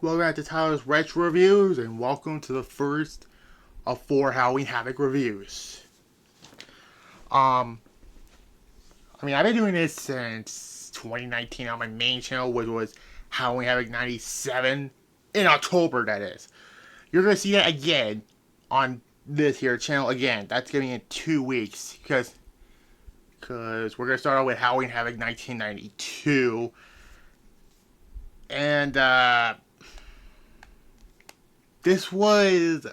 Welcome back to Tyler's Retro Reviews, and welcome to the first of 4 Halloween Havoc reviews. I've been doing this since 2019 on my main channel, which was Halloween Havoc 97, in October, that is. You're going to see that again on this here channel again. That's going to be in 2 weeks, because we're going to start out with Halloween Havoc 1992. And, this was,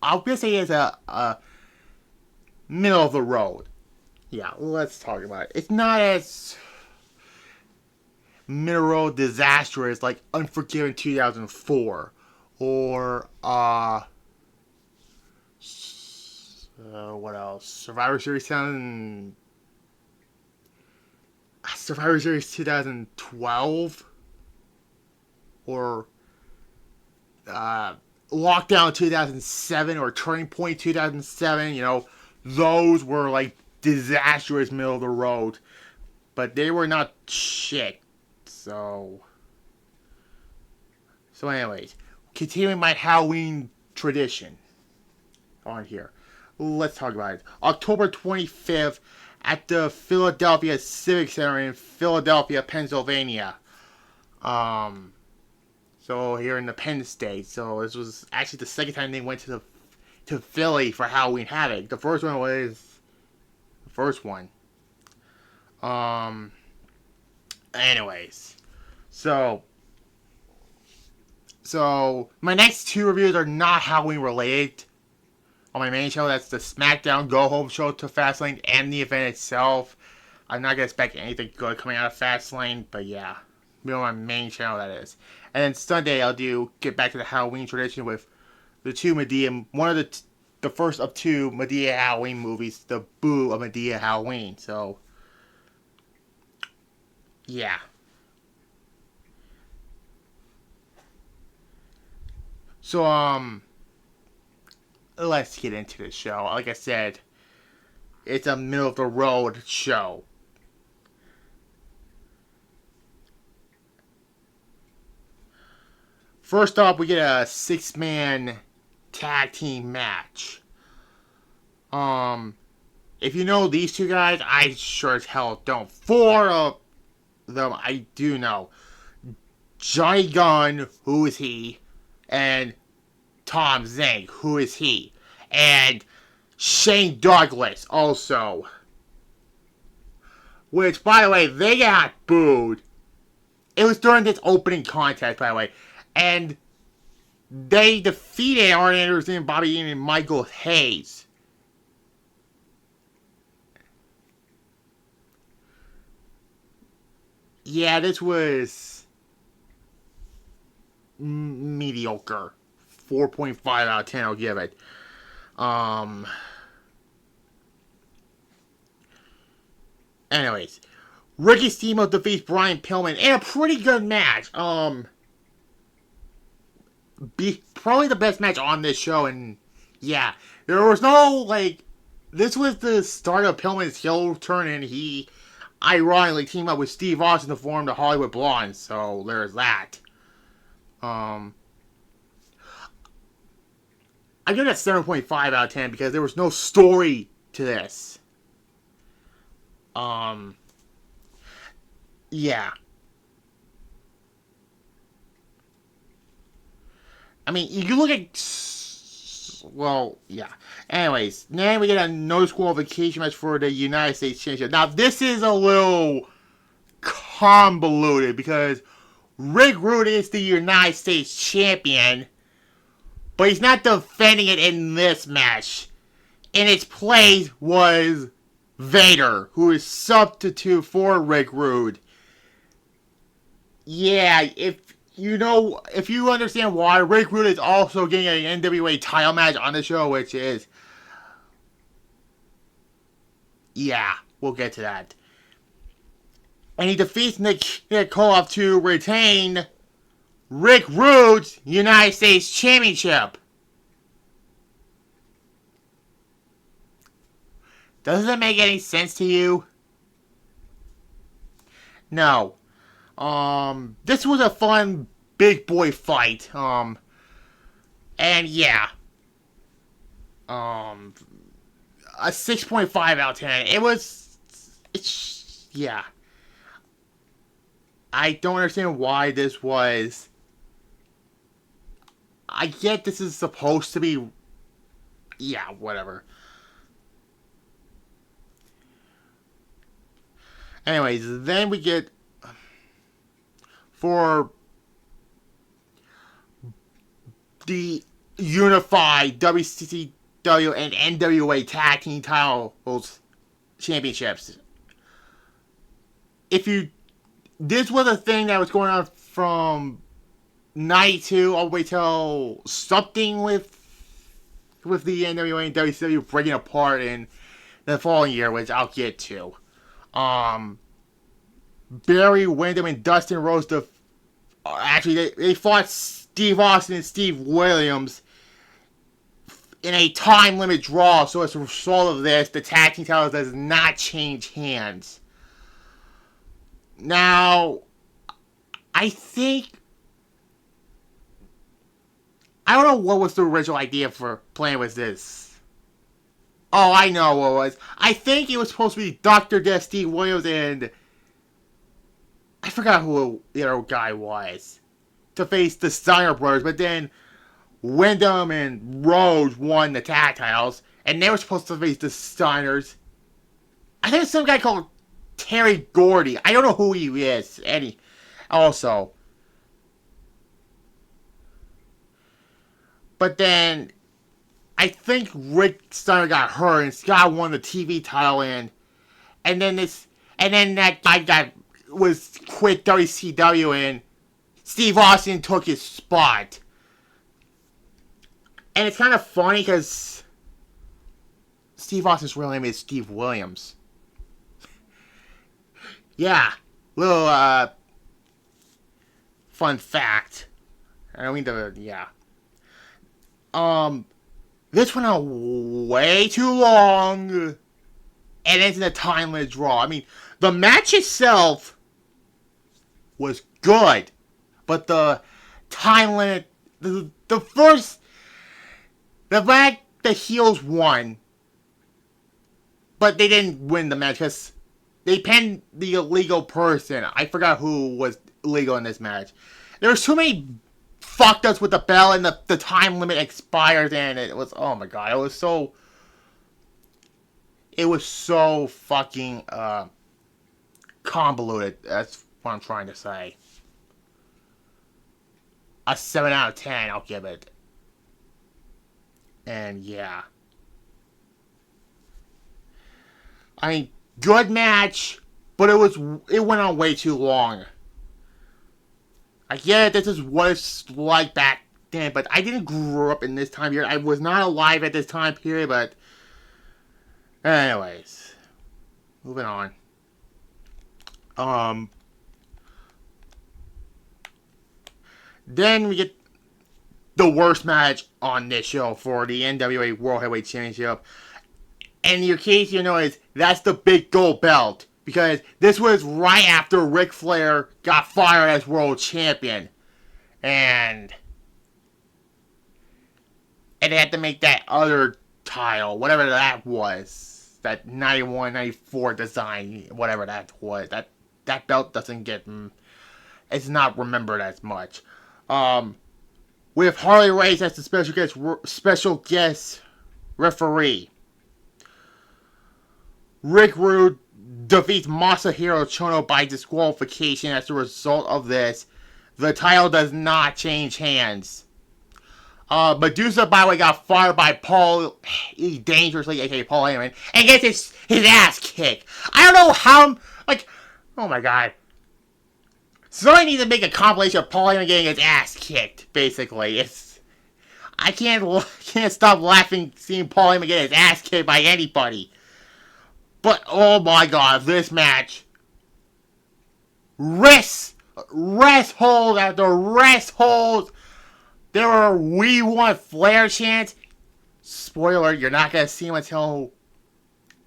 I'll just say it's a middle of the road. Yeah, let's talk about it. It's not as middle road disastrous like Unforgiven 2004 or what else? Survivor Series 2012 or Lockdown 2007 or Turning Point 2007. Those were like disastrous middle of the road, but they were not shit. So anyways, continuing my Halloween tradition on here, let's talk about it. October 25th at the Philadelphia Civic Center in Philadelphia, Pennsylvania. So here in the Penn State. So this was actually the second time they went to Philly for Halloween Havoc. The first one was the first one. Anyways, so my next 2 reviews are not Halloween related. On my main show, that's the SmackDown Go Home show to Fastlane and the event itself. I'm not gonna expect anything good coming out of Fastlane, but yeah, on my main channel that is. And then Sunday I'll get back to the Halloween tradition with the 2 Madea, one of the first of 2 Madea Halloween movies, the Boo of Madea Halloween. So yeah. So let's get into the show. Like I said, it's a middle of the road show. First off, we get a 6-man tag team match. If you know these 2 guys, I sure as hell don't. 4 of them I do know. Johnny Gunn, who is he? And Tom Zink, who is he? And Shane Douglas, also. Which, by the way, they got booed. It was during this opening contest, by the way. And they defeated Arn Anderson, Bobby Eaton, and Michael Hayes. Yeah, this was mediocre. 4.5 out of 10, I'll give it. Anyways, Ricky Steamboat defeats Brian Pillman in a pretty good match. Probably the best match on this show, and yeah, there was no, this was the start of Pillman's heel turn, and he ironically teamed up with Steve Austin to form the Hollywood Blondes, so there's that. I give it a 7.5 out of 10 because there was no story to this. Yeah. I mean, you look at... Well, yeah. Anyways, then we get a no disqualification match for the United States Championship. Now, this is a little convoluted because Rick Rude is the United States Champion, but he's not defending it in this match. In its place was Vader, who is substitute for Rick Rude. Yeah, if you understand why, Rick Rude is also getting an NWA title match on the show, which is... Yeah, we'll get to that. And he defeats Nick Koloff to retain Rick Rude's United States Championship. Doesn't that make any sense to you? No. This was a fun big boy fight. And yeah. A 6.5 out of 10. Yeah. I don't understand why this was. I get this is supposed to be. Yeah, whatever. Anyways, then we get. For the unified WCW and NWA tag team titles championships. This was a thing that was going on from 92 all the way till something with the NWA and WCW breaking apart in the following year, which I'll get to. Barry Windham and Dustin Rhodes actually they fought Steve Austin and Steve Williams in a time limit draw. So as a result of this, the tag team titles does not change hands. Now, I don't know what was the original idea for playing with this. Oh, I know what it was. I think it was supposed to be Dr. Death, Steve Williams, and I forgot who the other guy was to face the Steiner brothers, but then Wyndham and Roode won the tag titles, and they were supposed to face the Steiners. I think it's some guy called Terry Gordy. I don't know who he is. Also. But then, I think Rick Steiner got hurt, and Scott won the TV title, and then that guy was quit WCW, and Steve Austin took his spot. And it's kind of funny because Steve Austin's real name is Steve Williams. Yeah, little fun fact. I don't mean to, yeah. This went on way too long, and it's in a time limit draw. I mean, the match itself was good, but the time limit, the fact the heels won, but they didn't win the match because they pinned the illegal person. I forgot who was illegal in this match. There was too many fucked us with the bell, and the time limit expires, and it was, oh my god, it was so fucking convoluted. That's what I'm trying to say. A 7 out of 10, I'll give it. And yeah. I mean, good match, but it went on way too long. I get it, this is what it's like back then, but I didn't grow up in this time period. I was not alive at this time period, but anyways, moving on. Then we get the worst match on this show for the NWA World Heavyweight Championship. And in case you know, that's the big gold belt. Because this was right after Ric Flair got fired as world champion. And they had to make that other title, whatever that was. That 91, 94 design, whatever that was. That belt doesn't get, it's not remembered as much. With Harley Race as the special guest referee. Rick Rude defeats Masahiro Chono by disqualification. As a result of this, the title does not change hands. Medusa, by the way, got fired by Paul Dangerously, aka Paul Heyman, and gets his ass kicked. I don't know how, oh my god. Somebody needs to make a compilation of Paul Heyman getting his ass kicked, basically. I can't stop laughing seeing Paul Heyman get his ass kicked by anybody. But, oh my god, this match. Rest hold after rest hold. There were "We Want Flair" chants. Spoiler, you're not going to see them until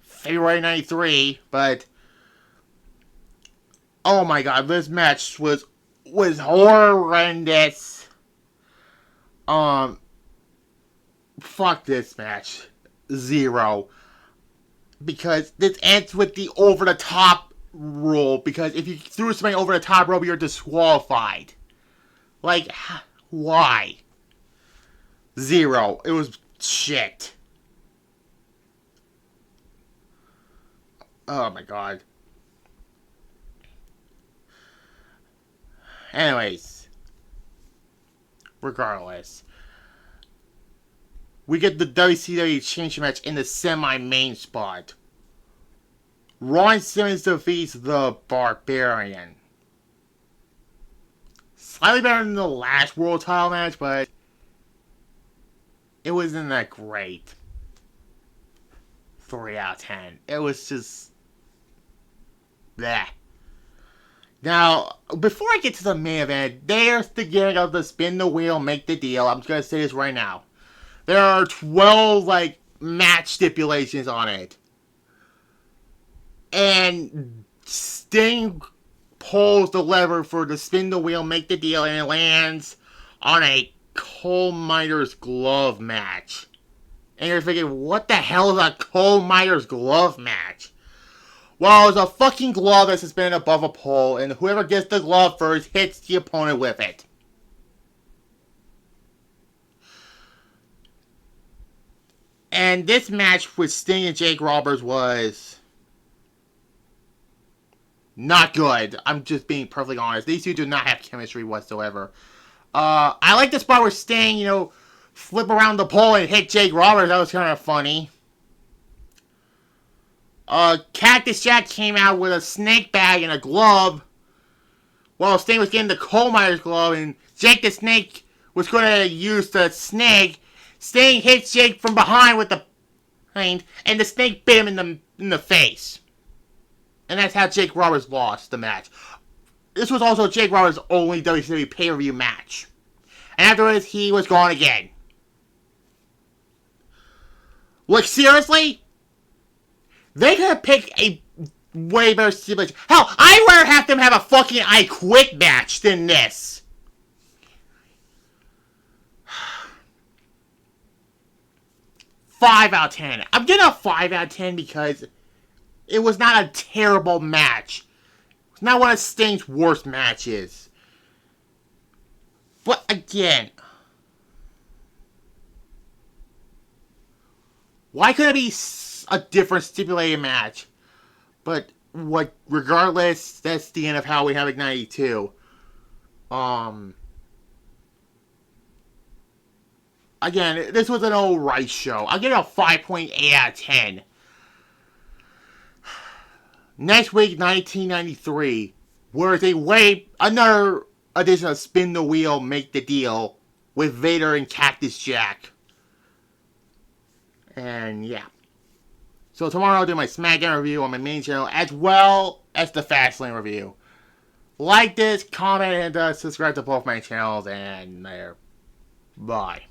February 93, but Oh my god, this match was horrendous. Fuck this match. 0. Because this ends with the over the top rule. Because if you threw something over the top rope, you're disqualified. Like, why? 0. It was shit. Oh my god. Anyways. Regardless. We get the WCW Championship match in the semi-main spot. Ron Simmons defeats the Barbarian. Slightly better than the last World Title match, but it wasn't that great. 3 out of 10. It was just... bleh. Now, before I get to the main event, there's the gimmick of the spin the wheel, make the deal. I'm just going to say this right now. There are 12, match stipulations on it. And Sting pulls the lever for the spin the wheel, make the deal, and it lands on a coal miner's glove match. And you're thinking, what the hell is a coal miner's glove match? Well, it's a fucking glove that's suspended above a pole, and whoever gets the glove first hits the opponent with it. And this match with Sting and Jake Roberts was not good. I'm just being perfectly honest. These two do not have chemistry whatsoever. I like the spot where Sting, flip around the pole and hit Jake Roberts. That was kind of funny. Cactus Jack came out with a snake bag and a glove while Sting was getting the coal miner's glove, and Jake the Snake was going to use the snake. Sting hits Jake from behind with the hind, and the snake bit him in the face. And that's how Jake Roberts lost the match. This was also Jake Roberts' only WCW pay-per-view match. And afterwards, he was gone again. Like, seriously? They could have picked a way better stipulation. Hell, I'd rather have them have a fucking I Quit match than this. Five out of 10. I'm giving a 5 out of 10 because it was not a terrible match. It's not one of Sting's worst matches. But again, why couldn't it be a different stipulated match? But regardless, that's the end of How We Have 92. Again, this was an alright show. I'll give it a 5.8 out of 10. Next week, 1993, where they another edition of Spin the Wheel, Make the Deal with Vader and Cactus Jack. And yeah. So tomorrow I'll do my SmackDown review on my main channel as well as the Fastlane review. Like this, comment, and subscribe to both my channels, and there. Bye.